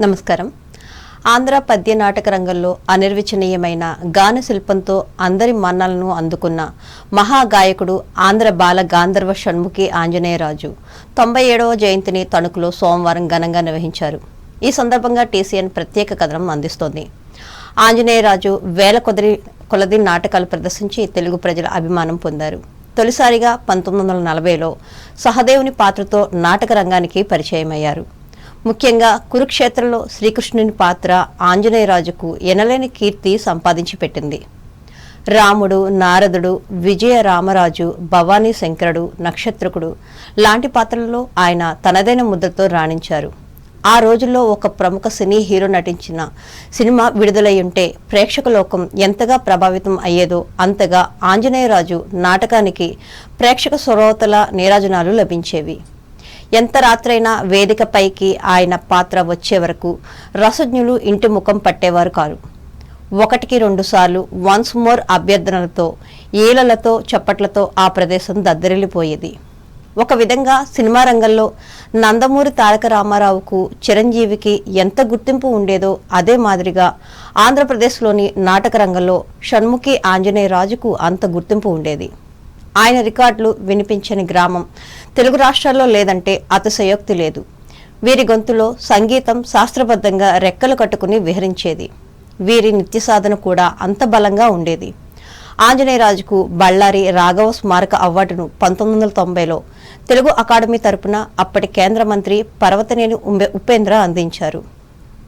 నమస్కారం. ఆంధ్ర పద్య నాటక రంగంలో అనిర్వచనీయమైన గాన శిల్పంతో అందరి మన్నలను అందుకున్న మహాగాయకుడు ఆంధ్ర బాల గాంధర్వ షణ్ముఖి ఆంజనేయరాజు 97వ జయంతిని తణుకులో సోమవారం ఘనంగా నిర్వహించారు. ఈ సందర్భంగా టీసీఎన్ ప్రత్యేక కథనం అందిస్తోంది. ఆంజనేయరాజు వేల కొలది నాటకాలు ప్రదర్శించి తెలుగు ప్రజల అభిమానం పొందారు. తొలిసారిగా 1940లో సహదేవుని పాత్రతో నాటక రంగానికి పరిచయమయ్యారు. ముఖ్యంగా కురుక్షేత్రంలో శ్రీకృష్ణుని పాత్ర ఆంజనేయరాజుకు ఎనలేని కీర్తి సంపాదించి పెట్టింది. రాముడు, నారదుడు, విజయ రామరాజు, భవానీ శంకరుడు, నక్షత్రకుడు లాంటి పాత్రలలో ఆయన తనదైన ముద్రతో రాణించారు. ఆ రోజుల్లో ఒక ప్రముఖ సినీ హీరో నటించిన సినిమా విడుదలయ్యుంటే ప్రేక్షక లోకం ఎంతగా ప్రభావితం అయ్యేదో అంతగా ఆంజనేయరాజు నాటకానికి ప్రేక్షక శ్రోతల నీరాజనాలు లభించేవి. ఎంత రాత్రైనా వేదికపైకి ఆయన పాత్ర వచ్చే వరకు రసజ్ఞులు ఇంటి ముఖం పట్టేవారు కారు. 1-2 సార్లు వన్స్ మోర్ అభ్యర్థనలతో, ఈలలతో, చప్పట్లతో ఆ ప్రదేశం దద్దరిల్లిపోయేది. ఒక విధంగా సినిమా రంగంలో నందమూరి తారక రామారావుకు, చిరంజీవికి ఎంత గుర్తింపు ఉండేదో అదే మాదిరిగా ఆంధ్రప్రదేశ్లోని నాటక రంగంలో షణ్ముఖి ఆంజనేయరాజుకు అంత గుర్తింపు ఉండేది. ఆయన రికార్డులు వినిపించని గ్రామం తెలుగు రాష్ట్రాల్లో లేదంటే అతిశయోక్తి లేదు. వీరి గొంతులో సంగీతం శాస్త్రబద్ధంగా రెక్కలు కట్టుకుని విహరించేది. వీరి నిత్య సాధన కూడా అంత బలంగా ఉండేది. ఆంజనేయరాజుకు బళ్ళారి రాఘవ స్మారక అవార్డును 1990లో తెలుగు అకాడమీ తరపున అప్పటి కేంద్ర మంత్రి పర్వతనేని ఉపేంద్ర అందించారు.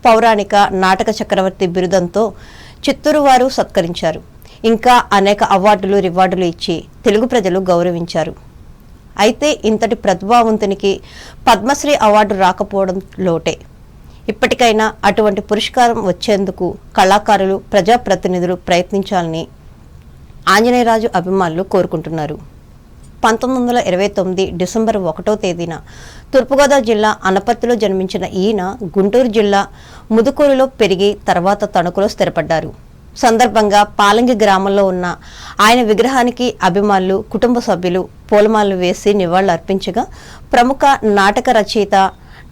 పౌరాణిక నాటక చక్రవర్తి బిరుదంతో చిత్తూరు వారు సత్కరించారు. ఇంకా అనేక అవార్డులు, రివార్డులు ఇచ్చి తెలుగు ప్రజలు గౌరవించారు. అయితే ఇంతటి ప్రతిభావంతునికి పద్మశ్రీ అవార్డు రాకపోవడం లోటే. ఇప్పటికైనా అటువంటి పురస్కారం వచ్చేందుకు కళాకారులు, ప్రజాప్రతినిధులు ప్రయత్నించాలని ఆంజనేయరాజు అభిమానులు కోరుకుంటున్నారు. 1929 డిసెంబర్ 1వ తేదీన తూర్పుగోదావరి జిల్లా అనపర్తిలో జన్మించిన ఈయన గుంటూరు జిల్లా ముదుకూరులో పెరిగి తర్వాత తణుకులో స్థిరపడ్డారు. సందర్భంగా పాలంగి గ్రామంలో ఉన్న ఆయన విగ్రహానికి అభిమానులు, కుటుంబ సభ్యులు పూలమాలలు వేసి నివాళులు అర్పించగా ప్రముఖ నాటక రచయిత,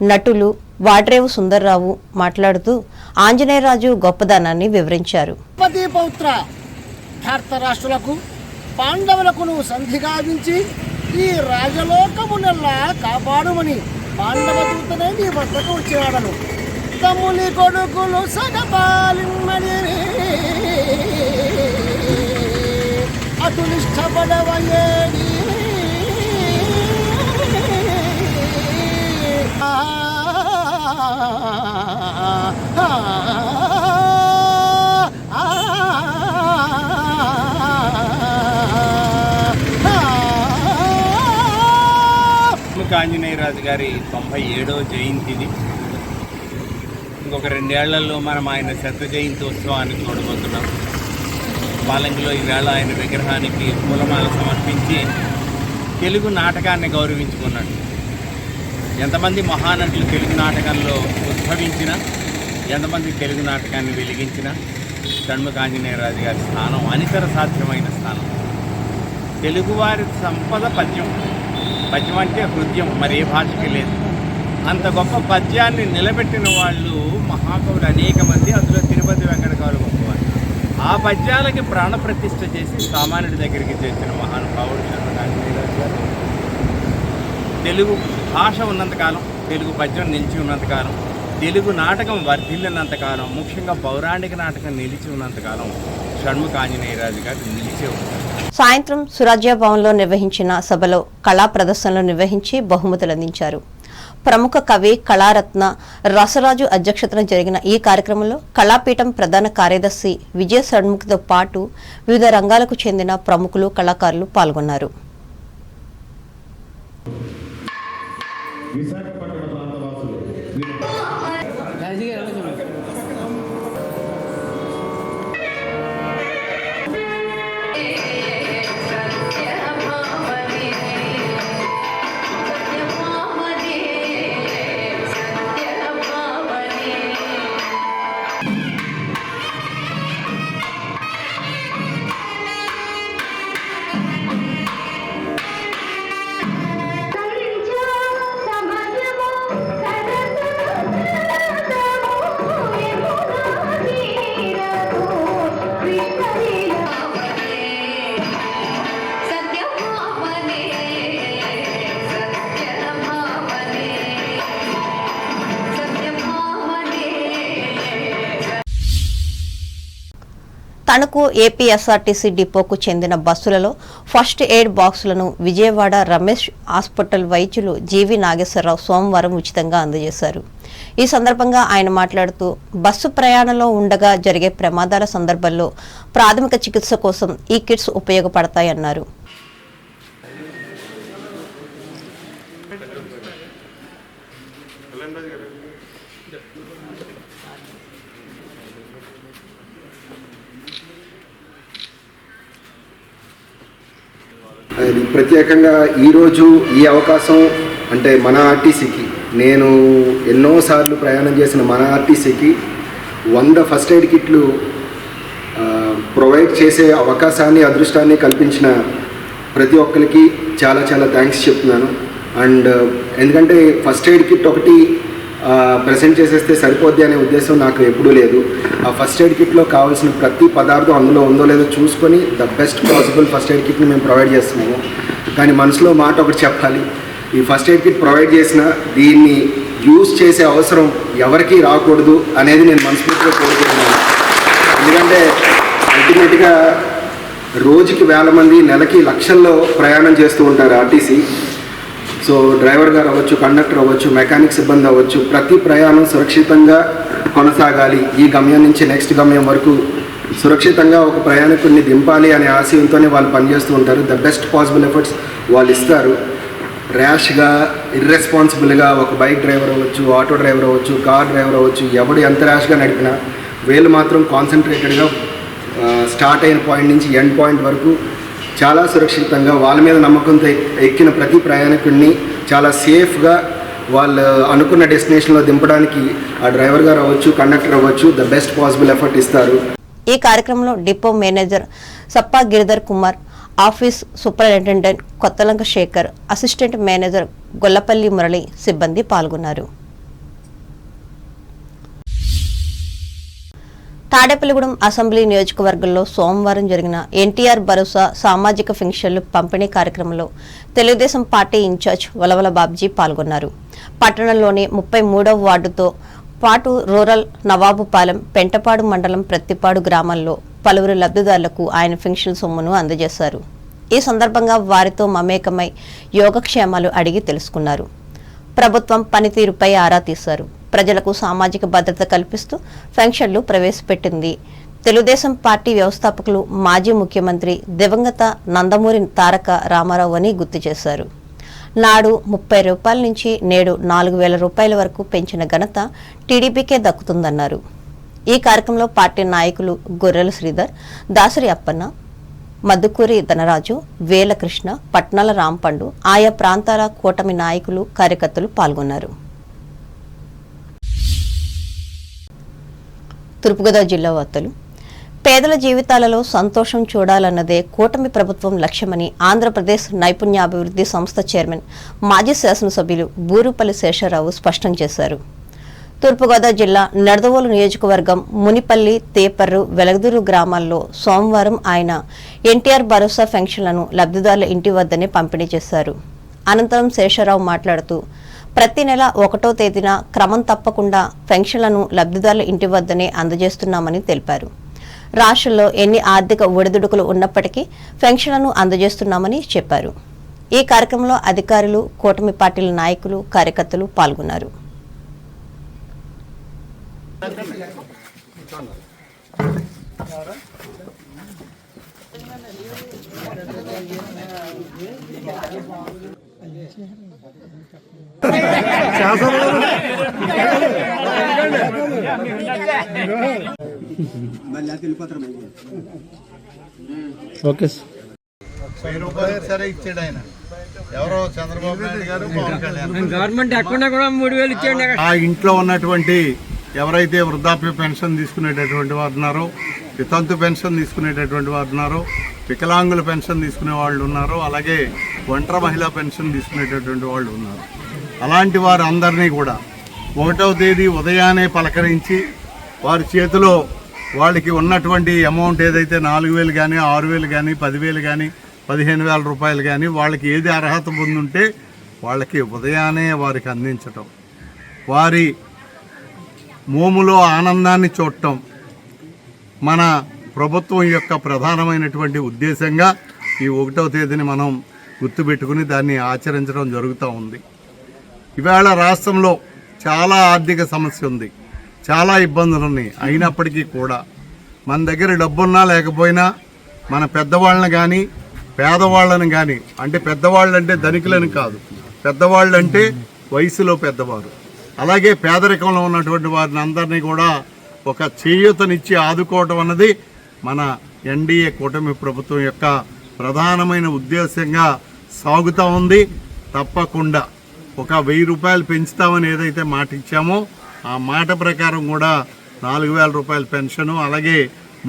నటులు వాడ్రేవు సుందర్రావు మాట్లాడుతూ ఆంజనేయరాజు గొప్పదనాన్ని వివరించారు. పాండవులకు సంధి గావించి ఈ రాజలోకమునల్లా కాపాడుమని పాండవ దూతనే నీ వద్దకు వచ్చేవాడను. తమ్ముని కొడుకులు సగపాలిమ్మని అతునిష్టపడవయేడి ఆంజనేయరాజు గారి 97వ జయంతిది. ఇంకొక 2 ఏళ్లలో మనం ఆయన శత జయంతి ఉత్సవాన్ని చూడబోతున్నాం. పాలంగిలో ఈవేళ ఆయన విగ్రహానికి పూలమాల సమర్పించి తెలుగు నాటకాన్ని గౌరవించుకున్నాడు. ఎంతమంది మహానటులు తెలుగు నాటకంలో ఉద్భవించినా, ఎంతమంది తెలుగు నాటకాన్ని వెలిగించినా షణ్ముఖి ఆంజనేయరాజు గారి స్థానం అనితర సాధ్యమైన స్థానం. తెలుగువారి సంపద పద్యం. పద్యం అంటే హృదయం, మరి ఏ భాషకి లేదు. అంత గొప్ప పద్యాన్ని నిలబెట్టిన వాళ్ళు మహాకవులు అనేక మంది, అందులో తిరుపతి వెంకట కవులు గొప్పవారు. ఆ పద్యాలకి ప్రాణప్రతిష్ఠ చేసి సామాన్యుడి దగ్గరికి చేర్చిన మహానుభావుడు షణ్ముఖి ఆంజనేయరాజు గారు. తెలుగు భాష ఉన్నంతకాలం, తెలుగు పద్యం నిలిచి ఉన్నంతకాలం, తెలుగు నాటకం వర్ధిల్లినంతకాలం, ముఖ్యంగా పౌరాణిక నాటకం నిలిచి ఉన్నంతకాలం షణ్ముఖి ఆంజనేయరాజు గారు నిలిచే ఉంటారు. సాయంత్రం సురాజ్య భవన్లో నిర్వహించిన సభలో కళా ప్రదర్శనలు నిర్వహించి బహుమతులు అందించారు. ప్రముఖ కవి, కళారత్న రసరాజు అధ్యక్షతన జరిగిన ఈ కార్యక్రమంలో కళాపీఠం ప్రధాన కార్యదర్శి విజయ షణ్ముఖితో పాటు వివిధ రంగాలకు చెందిన ప్రముఖులు, కళాకారులు పాల్గొన్నారు. సమజ తణుకు ఏపీఎస్ఆర్టీసీ డిపోకు చెందిన బస్సులలో ఫస్ట్ ఎయిడ్ బాక్సులను విజయవాడ రమేష్ హాస్పిటల్ వైద్యులు జీవి నాగేశ్వరరావు సోమవారం ఉచితంగా అందజేశారు. ఈ సందర్భంగా ఆయన మాట్లాడుతూ బస్సు ప్రయాణంలో ఉండగా జరిగే ప్రమాదాల సందర్భంలో ప్రాథమిక చికిత్స కోసం ఈ కిట్స్ ఉపయోగపడతాయన్నారు. ప్రత్యేకంగా ఈరోజు ఈ అవకాశం అంటే మన ఆర్టీసీకి నేను ఎన్నోసార్లు ప్రయాణం చేసిన మన ఆర్టీసీకి 100 ఫస్ట్ ఎయిడ్ కిట్లు ప్రొవైడ్ చేసే అవకాశాన్ని అదృష్టాన్ని కల్పించిన ప్రతి ఒక్కరికి చాలా చాలా థ్యాంక్స్ చెప్తున్నాను. అండ్ ఎందుకంటే ఫస్ట్ ఎయిడ్ కిట్ ఒకటి ప్రెజెంట్ చేసేస్తే సరిపోద్ది అనే ఉద్దేశం నాకు ఎప్పుడూ లేదు. ఆ ఫస్ట్ ఎయిడ్ కిట్లో కావాల్సిన ప్రతి పదార్థం అందులో ఉందో లేదో చూసుకొని the best possible first aid కిట్ని మేము ప్రొవైడ్ చేస్తున్నాము. కానీ మనసులో మాట ఒకటి చెప్పాలి, ఈ ఫస్ట్ ఎయిడ్ కిట్ ప్రొవైడ్ చేసిన దీన్ని యూజ్ చేసే అవసరం ఎవరికీ రాకూడదు అనేది నేను మనస్ఫూర్తిగా కోరుకుంటున్నాను. ఎందుకంటే అల్టిమేట్గా రోజుకి వేల మంది, నెలకి లక్షల్లో ప్రయాణం చేస్తూ ఉంటారు ఆర్టీసీ. సో డ్రైవర్ గారు అవ్వచ్చు, కండక్టర్ అవ్వచ్చు, మెకానిక్ సిబ్బంది అవ్వచ్చు, ప్రతి ప్రయాణం సురక్షితంగా కొనసాగాలి, ఈ గమ్యం నుంచి నెక్స్ట్ గమ్యం వరకు సురక్షితంగా ఒక ప్రయాణికుడిని దింపాలి అనే ఆశయంతోనే వాళ్ళు పనిచేస్తూ ఉంటారు. ద బెస్ట్ పాసిబుల్ ఎఫర్ట్స్ వాళ్ళు ఇస్తారు. ర్యాష్గా, ఇర్రెస్పాన్సిబుల్గా ఒక బైక్ డ్రైవర్ అవ్వచ్చు, ఆటో డ్రైవర్ అవ్వచ్చు, కార్ డ్రైవర్ అవ్వచ్చు, ఎవడు ఎంత ర్యాష్గా నడిపినా వీళ్ళు మాత్రం కాన్సన్ట్రేటెడ్గా స్టార్ట్ అయిన పాయింట్ నుంచి ఎండ్ పాయింట్ వరకు చాలా సురక్షితంగా వాళ్ళ మీద నమ్మకంతో ఎక్కిన ప్రతి ప్రయాణికుడిని చాలా సేఫ్గా వాళ్ళు అనుకున్న డెస్టినేషన్లో దింపడానికి ఆ డ్రైవర్ గారు అవ్వచ్చు, కండక్టర్ అవ్వచ్చు ద బెస్ట్ పాసిబుల్ ఎఫర్ట్ ఇస్తారు. ఈ కార్యక్రమంలో depot manager Sappa Giridhar Kumar, office superintendent Kottalanka Sekhar, assistant manager Gollapalli Murali సిబ్బంది పాల్గొన్నారు. తాడేపల్లిగూడెం అసెంబ్లీ నియోజకవర్గంలో సోమవారం జరిగిన ఎన్టీఆర్ భరోసా సామాజిక పెన్షన్లు పంపిణీ కార్యక్రమంలో తెలుగుదేశం పార్టీ ఇన్ఛార్జ్ వలవల బాబ్జీ పాల్గొన్నారు. పట్టణంలోని 33వ వార్డుతో పాటు రూరల్ నవాబుపాలెం, పెంటపాడు మండలం ప్రత్తిపాడు గ్రామాల్లో పలువురు లబ్ధిదారులకు ఆయన పెన్షన్ సొమ్మును అందజేశారు. ఈ సందర్భంగా వారితో మమేకమై యోగక్షేమాలు అడిగి తెలుసుకున్నారు. ప్రభుత్వం పనితీరుపై ఆరా తీశారు. ప్రజలకు సామాజిక భద్రత కల్పిస్తూ పెన్షన్లు ప్రవేశపెట్టింది. తెలుగుదేశం పార్టీ వ్యవస్థాపకులు మాజీ ముఖ్యమంత్రి దివంగత నందమూరి తారక రామారావు అని గుర్తు చేశారు. నాడు 30 రూపాయల నుంచి నేడు 4,000 రూపాయల వరకు పెంచిన ఘనత టీడీపీకే దక్కుతుందన్నారు. ఈ కార్యక్రమంలో పార్టీ నాయకులు గొర్రెల శ్రీధర్, దాసరి అప్పన్న, మద్దుకూరి ధనరాజు, వేల కృష్ణ, పట్నాల రాంపండు, ఆయా ప్రాంతాల కూటమి నాయకులు, కార్యకర్తలు పాల్గొన్నారు. తూర్పుగోదావరి జిల్లా వార్తలు. పేదల జీవితాలలో సంతోషం చూడాలన్నదే కూటమి ప్రభుత్వం లక్ష్యమని ఆంధ్రప్రదేశ్ నైపుణ్యాభివృద్ధి సంస్థ చైర్మన్, మాజీ శాసనసభ్యులు బూరుపల్లి శేషారావు స్పష్టం చేశారు. తూర్పుగోదావరి జిల్లా నడదవోలు నియోజకవర్గం మునిపల్లి, తేపర్రు, వెలగదూరు గ్రామాల్లో సోమవారం ఆయన ఎన్టీఆర్ భరోసా పెన్షన్లను లబ్ధిదారుల ఇంటి వద్దనే పంపిణీ చేశారు. అనంతరం శేషారావు మాట్లాడుతూ ప్రతి నెల 1వ తేదీన క్రమం తప్పకుండా పెన్షన్లను లబ్ధిదారుల ఇంటి వద్దనే అందజేస్తున్నామని తెలిపారు. రాష్ట్రంలో ఎన్ని ఆర్థిక ఒడిదుడుకులు ఉన్నప్పటికీ పెన్షన్లను అందజేస్తున్నామని చెప్పారు. ఈ కార్యక్రమంలో అధికారులు, కూటమి పార్టీల నాయకులు, కార్యకర్తలు పాల్గొన్నారు. ఓకే సరే ఇచ్చాడు ఆయన. ఎవరో చంద్రబాబు నాయుడు గారు, పవన్ కళ్యాణ్ గవర్నమెంట్ అకౌంట్ కూడా 3,000 ఇచ్చాడు. ఆ ఇంట్లో ఉన్నటువంటి ఎవరైతే వృద్ధాప్య పెన్షన్ తీసుకునేటటువంటి వారు ఉన్నారో, వితంతు పెన్షన్ తీసుకునేటటువంటి వారు ఉన్నారో, వికలాంగుల పెన్షన్ తీసుకునే వాళ్ళు ఉన్నారు, అలాగే ఒంటరి మహిళా పెన్షన్ తీసుకునేటటువంటి వాళ్ళు ఉన్నారు. అలాంటి వారు అందరినీ కూడా 1వ తేదీ ఉదయాన్నే పలకరించి వారి చేతిలో వాళ్ళకి ఉన్నటువంటి అమౌంట్ ఏదైతే 4,000 కానీ, 6,000 కానీ, 10,000 కానీ, 15,000 రూపాయలు కానీ వాళ్ళకి ఏది అర్హత పొందుంటే వాళ్ళకి ఉదయాన్నే వారికి అందించటం, వారి మోములో ఆనందాన్ని చూడటం మన ప్రభుత్వం యొక్క ప్రధానమైనటువంటి ఉద్దేశంగా ఈ 1వ తేదీని మనం గుర్తుపెట్టుకుని దాన్ని ఆచరించడం జరుగుతూ ఉంది. ఇవాళ రాష్ట్రంలో చాలా ఆర్థిక సమస్య ఉంది, చాలా ఇబ్బందులు ఉన్నాయి. అయినప్పటికీ కూడా మన దగ్గర డబ్బున్నా లేకపోయినా మన పెద్దవాళ్ళని కానీ పేదవాళ్ళని కానీ, అంటే పెద్దవాళ్ళు అంటే ధనికులని కాదు, పెద్దవాళ్ళు అంటే వయసులో పెద్దవారు, అలాగే పేదరికంలో ఉన్నటువంటి వారిని అందరినీ కూడా ఒక చేయూతనిచ్చి ఆదుకోవటం అన్నది మన ఎన్డీఏ కూటమి ప్రభుత్వం యొక్క ప్రధానమైన ఉద్దేశంగా సాగుతూ ఉంది. తప్పకుండా ఒక 1000 రూపాయలు పెంచుతామని ఏదైతే మాట ఇచ్చామో ఆ మాట ప్రకారం కూడా 4000 రూపాయల పెన్షను, అలాగే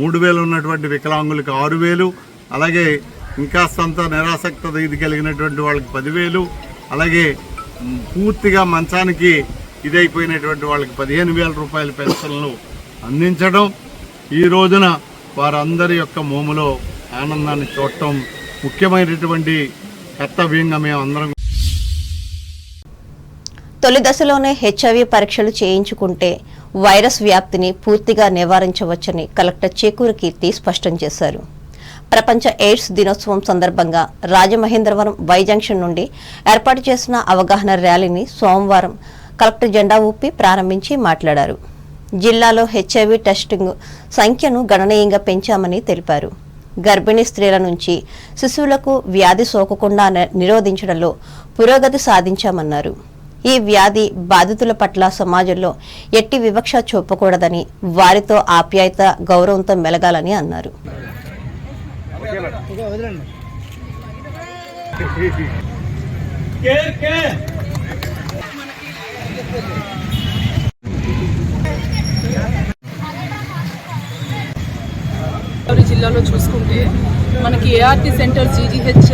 3000 ఉన్నటువంటి వికలాంగులకు 6000, అలాగే ఇంకా సొంత నిరాసక్త ఇది కలిగినటువంటి వాళ్ళకి 10,000, అలాగే పూర్తిగా మంచానికి ఇదైపోయినటువంటి వాళ్ళకి 15,000 రూపాయల పెన్షన్లు అందించడం, ఈ రోజున వారందరి యొక్క మోములో ఆనందాన్ని చూడటం ముఖ్యమైనటువంటి కర్తవ్యంగా మేము అందరం. తొలి దశలోనే హెచ్ఐవి పరీక్షలు చేయించుకుంటే వైరస్ వ్యాప్తిని పూర్తిగా నివారించవచ్చని కలెక్టర్ చేకూరు కీర్తి స్పష్టం చేశారు. ప్రపంచ ఎయిడ్స్ దినోత్సవం సందర్భంగా రాజమహేంద్రవరం వై జంక్షన్ నుండి ఏర్పాటు చేసిన అవగాహన ర్యాలీని సోమవారం కలెక్టర్ జెండా ఊపి ప్రారంభించి మాట్లాడారు. జిల్లాలో హెచ్ఐవి టెస్టింగ్ సంఖ్యను గణనీయంగా పెంచామని తెలిపారు. గర్భిణీ స్త్రీల నుంచి శిశువులకు వ్యాధి సోకకుండా నిరోధించడంలో పురోగతి సాధించామన్నారు. ఈ వ్యాధి బాధితుల పట్ల సమాజంలో ఎట్టి వివక్ష చూపకూడదని, వారితో ఆప్యాయత గౌరవంతో మెలగాలని అన్నారు. జిల్లాలో చూసుకుంటే మనకి ఏఆర్టీ సెంటర్, జీజీహెచ్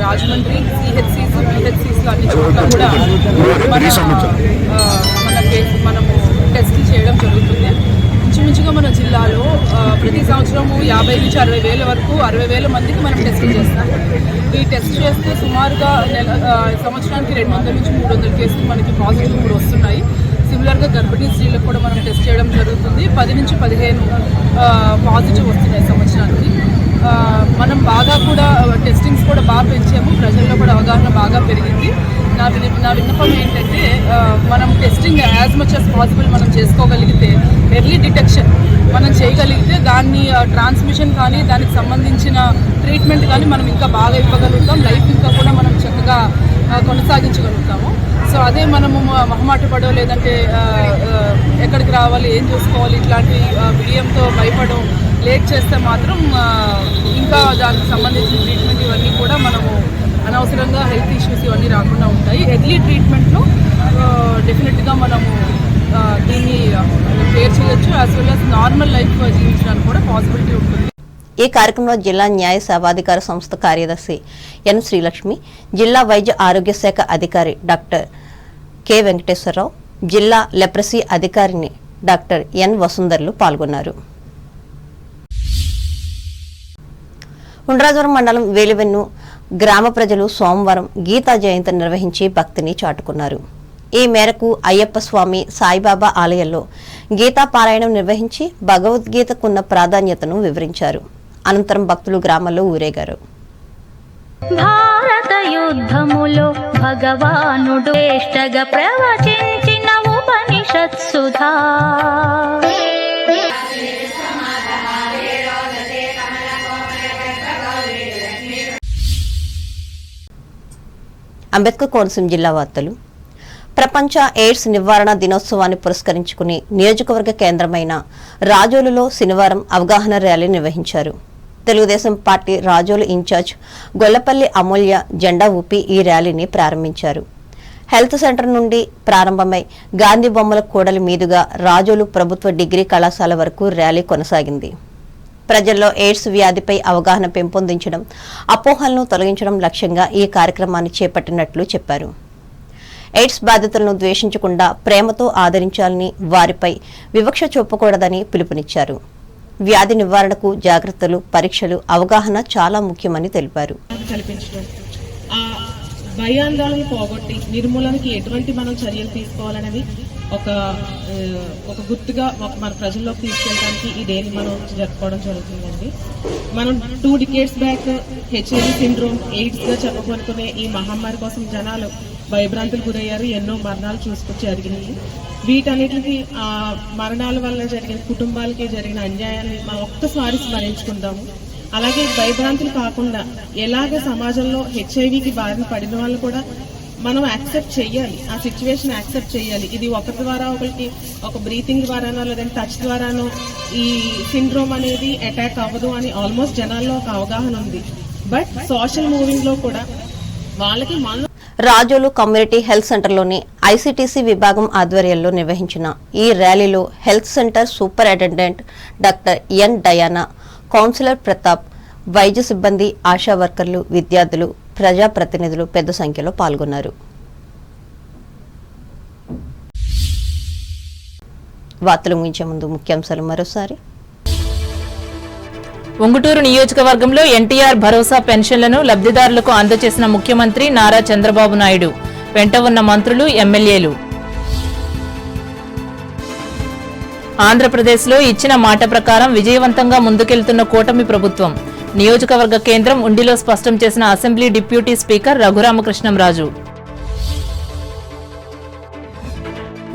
రాజమండ్రి, సిహెచ్సిస్, పిహెచ్సిస్లో అన్ని చోట్ల కూడా మనము టెస్టులు చేయడం జరుగుతుంది. ఇంచుమించుగా మన జిల్లాలో ప్రతి సంవత్సరము 50 నుంచి 60 వేల వరకు 60,000 మందికి మనం టెస్టులు చేస్తాం. ఈ టెస్ట్ చేస్తే సుమారుగా సంవత్సరానికి 200 నుంచి 300 కేసులు మనకి పాజిటివ్ కూడా వస్తున్నాయి. సిమిలర్గా గర్భిణీ స్త్రీలకు కూడా మనం టెస్ట్ చేయడం జరుగుతుంది. 10 నుంచి 15 పాజిటివ్ వస్తున్నాయి సంవత్సరానికి. మనం బాగా కూడా టెస్టింగ్స్ కూడా బాగా పెంచాము, ప్రజల్లో కూడా అవగాహన బాగా పెరిగింది. నా విన్నపం ఏంటంటే మనం testing as much as possible మనం చేసుకోగలిగితే, ఎర్లీ డిటెక్షన్ మనం చేయగలిగితే దాన్ని ట్రాన్స్మిషన్ కానీ దానికి సంబంధించిన ట్రీట్మెంట్ కానీ మనం ఇంకా బాగా ఇవ్వగలుగుతాం. లైఫ్ ఇంకా కూడా మనం చక్కగా కొనసాగించగలుగుతాము. సో అదే మనము మొహమాట పడో లేదంటే ఎక్కడికి రావాలి, ఏం చూసుకోవాలి, ఇట్లాంటి బిడియంతో భయపడడం లేట్ చేస్తే మాత్రం ఇంకా దానికి సంబంధించిన ట్రీట్మెంట్ ఇవన్నీ కూడా మనము అనవసరంగా హెల్త్ ఇష్యూస్ ఇవన్నీ రాకుండా ఉంటాయి. ఎర్లీ ట్రీట్మెంట్లో డెఫినెట్గా మనము దీన్ని కేర్ చేయొచ్చు, as well as normal life జీవించడానికి కూడా పాసిబిలిటీ ఉంటుంది. ఈ కార్యక్రమంలో జిల్లా న్యాయ సేవాధికార సంస్థ కార్యదర్శి ఎన్ శ్రీలక్ష్మి, జిల్లా వైద్య ఆరోగ్య శాఖ అధికారి డాక్టర్ కె వెంకటేశ్వరరావు, జిల్లా లెప్రసీ అధికారిని డాక్టర్ ఎన్ వసుంధర్లు పాల్గొన్నారు. ఉండ్రాజవరం మండలం వేలివెన్ను గ్రామ ప్రజలు సోమవారం గీతా జయంతి నిర్వహించి భక్తిని చాటుకున్నారు. ఈ మేరకు అయ్యప్ప స్వామి, సాయిబాబా ఆలయంలో గీతా పారాయణం నిర్వహించి భగవద్గీతకున్న ప్రాధాన్యతను వివరించారు. అనంతరం భక్తులు గ్రామంలో ఊరేగారు. భారత యుద్ధములో భగవానుడు శ్రేష్టగా ప్రవచించిన ఉపనిషత్ సుధా. అంబేద్కర్ కోనసీమ జిల్లా వార్తలు. ప్రపంచ ఎయిడ్స్ నివారణ దినోత్సవాన్ని పురస్కరించుకుని నియోజకవర్గ కేంద్రమైన రాజోలులో శనివారం అవగాహన ర్యాలీ నిర్వహించారు. తెలుగుదేశం పార్టీ రాజోలు ఇన్ఛార్జ్ గొల్లపల్లి అమూల్య జెండా ఊపి ఈ ర్యాలీని ప్రారంభించారు. హెల్త్ సెంటర్ నుండి ప్రారంభమై గాంధీ బొమ్మల కూడలి మీదుగా రాజోలు ప్రభుత్వ డిగ్రీ కళాశాల వరకు ర్యాలీ కొనసాగింది. ప్రజల్లో ఎయిడ్స్ వ్యాధిపై అవగాహన పెంపొందించడం, అపోహలను తొలగించడం లక్ష్యంగా ఈ కార్యక్రమాన్ని చేపట్టినట్లు చెప్పారు. ఎయిడ్స్ బాధితులను ద్వేషించకుండా ప్రేమతో ఆదరించాలని, వారిపై వివక్ష చూపకూడదని పిలుపునిచ్చారు. వ్యాధి నివారణకు జాగ్రత్తలు, పరీక్షలు, అవగాహన చాలా ముఖ్యమని తెలిపారు. భయాందోళన పోగొట్టి నిర్మూలనకి ఎటువంటి మనం చర్యలు తీసుకోవాలనేది ఒక గుర్తుగా మన ప్రజల్లోకి తీసుకెళ్ళడానికి ఈ డేని మనం జరుపుకోవడం జరుగుతుందండి. మనం 2 decades బ్యాక్ HIV సిండ్రోమ్, ఎయిడ్స్గా చెప్పబడుకునే ఈ మహమ్మారి కోసం జనాలు భయభ్రాంతులు గురయ్యారు, ఎన్నో మరణాలు చూసుకొచ్చి జరిగినాయి. వీటన్నిటికి మరణాల వల్ల జరిగిన కుటుంబాలకి జరిగిన అన్యాయాన్ని మనం ఒక్కసారి స్మరించుకుందాము. అలాగే భయభ్రాంతులు కాకుండా ఎలాగ సమాజంలో హెచ్ఐవికి బారిన పడిన వాళ్ళు కూడా మనం యాక్సెప్ట్ చేయాలి, ఆ సిచ్యువేషన్ యాక్సెప్ట్ చేయాలి. ఇది ఒకరి ద్వారా ఒకరికి ఒక బ్రీతింగ్ ద్వారానో లేదంటే టచ్ ద్వారానో ఈ సిండ్రోమ్ అనేది అటాక్ అవ్వదు అని ఆల్మోస్ట్ జనాల్లో ఒక అవగాహన ఉంది. బట్ సోషల్ మూవింగ్ లో కూడా వాళ్ళకి రాజోలు కమ్యూనిటీ హెల్త్ సెంటర్లోని ఐసీటీసీ విభాగం ఆధ్వర్యంలో నిర్వహించిన ఈ ర్యాలీలో health centre superintendent doctor N Diana, counsellor Pratap, వైద్య సిబ్బంది, ఆశా వర్కర్లు, విద్యార్థులు, ప్రజాప్రతినిధులు పెద్ద సంఖ్యలో పాల్గొన్నారు. వార్తలు ముగించే ముందు ముఖ్యాంశాలు మరోసారి. ఉంగుటూరు నియోజకవర్గంలో ఎన్టీఆర్ భరోసా పెన్షన్లను లబ్ధిదారులకు అందజేసిన ముఖ్యమంత్రి నారా చంద్రబాబు నాయుడు, వెంట ఉన్న మంత్రులు, ఎమ్మెల్యేలు. ఆంధ్రప్రదేశ్లో ఇచ్చిన మాట ప్రకారం విజయవంతంగా ముందుకెళ్తున్న కూటమి ప్రభుత్వం, నియోజకవర్గ కేంద్రం ఉండిలో స్పష్టం చేసిన assembly deputy speaker Raghuramakrishnamraju.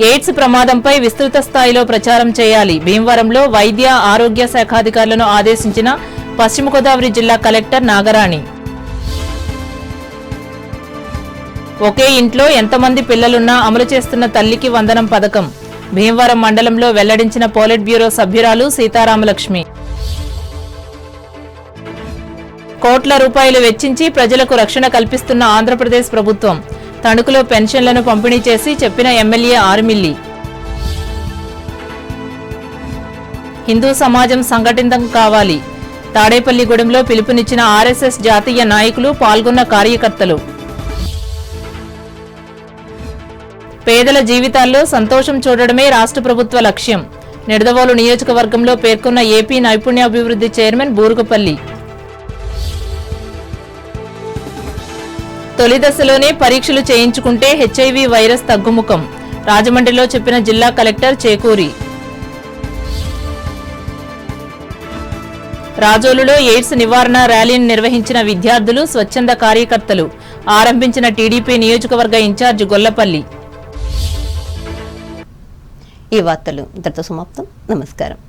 AIDS ప్రమాదంపై విస్తృత స్థాయిలో ప్రచారం చేయాలి, భీమవరంలో వైద్య ఆరోగ్య శాఖాధికారులను ఆదేశించిన పశ్చిమ గోదావరి జిల్లా కలెక్టర్ నాగరాణి. ఒకే ఇంట్లో ఎంతమంది పిల్లలున్నా అమలు చేస్తున్న తల్లికి వందనం పథకం, భీమవరం మండలంలో వెల్లడించిన పోలిట్ బ్యూరో సభ్యురాలు సీతారామలక్ష్మి. కోట్ల రూపాయలు వెచ్చించి ప్రజలకు రక్షణ కల్పిస్తున్న ఆంధ్రప్రదేశ్ ప్రభుత్వం, తణుకులో పెన్షన్లను పంపిణీ చేసి చెప్పిన ఎమ్మెల్యే ఆర్మిల్లి. హిందూ సమాజం సంఘటితం కావాలి, తాడేపల్లిగూడెంలో పిలుపునిచ్చిన ఆర్ఎస్ఎస్ జాతీయ నాయకులు, పాల్గొన్న కార్యకర్తలు. పేదల జీవితాల్లో సంతోషం చూడడమే రాష్ట్ర ప్రభుత్వ లక్ష్యం, నిడదవోలు నియోజకవర్గంలో పేర్కొన్న ఏపీ నైపుణ్యాభివృద్ధి చైర్మన్ బూరుగుపల్లి. తొలి దశలోనే పరీక్షలు చేయించుకుంటే హెచ్ఐవి వైరస్ తగ్గుముఖం, రాజమండ్రిలో చెప్పిన జిల్లా కలెక్టర్ చేకూరి. రాజోలులో ఎయిడ్స్ నివారణ ర్యాలీని నిర్వహించిన విద్యార్థులు, స్వచ్ఛంద కార్యకర్తలు, ఆరంభించిన టీడీపీ నియోజకవర్గ ఇన్ఛార్జ్ గొల్లపల్లి. ఈ వార్తలు ఇంతటితో సమాప్తం. నమస్కారం.